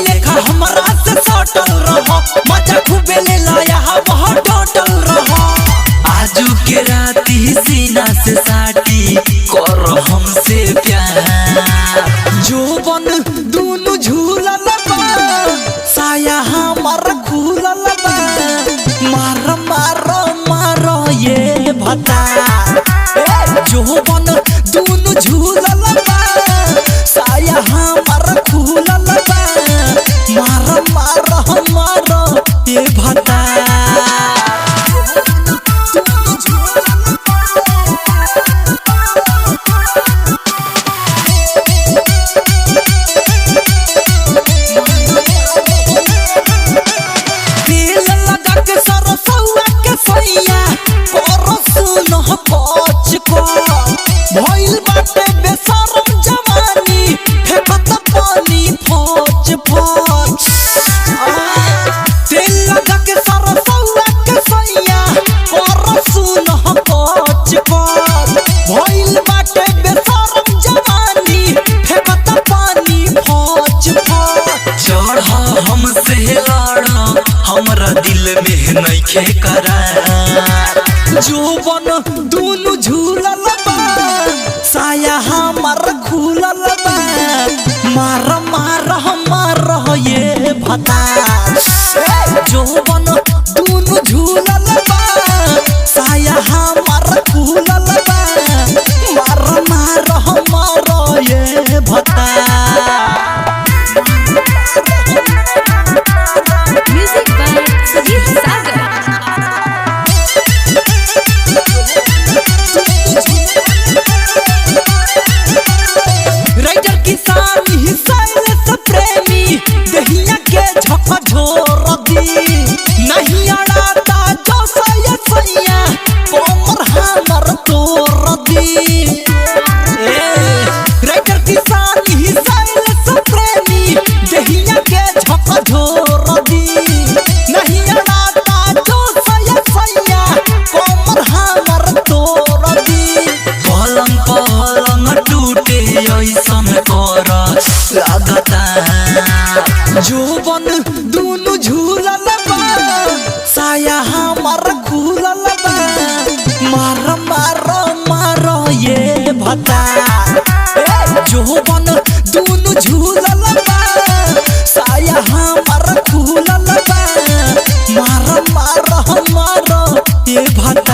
लेखा हमरा से सटल रहो, मजा खूबे ले लाया वह टोटल रहो। आजू के राती सीना से साटी कर हमसे प्यार, जोबन दूनु झूलल बा साया हमर खुलल बा, मार मार मार ये भता। जोबन दूनु झूलल बा साया हमर खुलल बा, मार मार मार ये भता। भइल बाटे बेशरम जवानी, फेंकत पानी फौज फौज। तेल लगा के सरसौआ के सैया और सुन पच पच। भइल बाटे बेशरम जवानी, फेंकत पानी फौज फौज। चढ़ हमसे लड़ हमरा दिल में नइखे करार, जोबन दूनु झूलल बा साया हमर खुलल बा, मार मार मार ये भता। जोबन दूनु झूलल बा साया हमर खुलल बा, मार मार मार ये भता। Music by Sujit Sagar. Writer किसान हिसाइलेस प्रेमी दहिया के झकझोर दी, नहीं अड़ाता जो सैया सैया कोमर हमर तोर दी। राइटर किसान हिसाइलेस प्रेमी दहिया के झकझोर दी, नहीं अड़ाता जो सैया सैया कोमर हमर तोर दी। पलंग पलंग टूटे ऐसन कर लागता, जोबन दूनु झूलल बा साया हमर खुलल बा, मार मार मार ये भता। जोबन दूनु झूलल बा साया हमर खुलल बा, मार मार मार ये भता।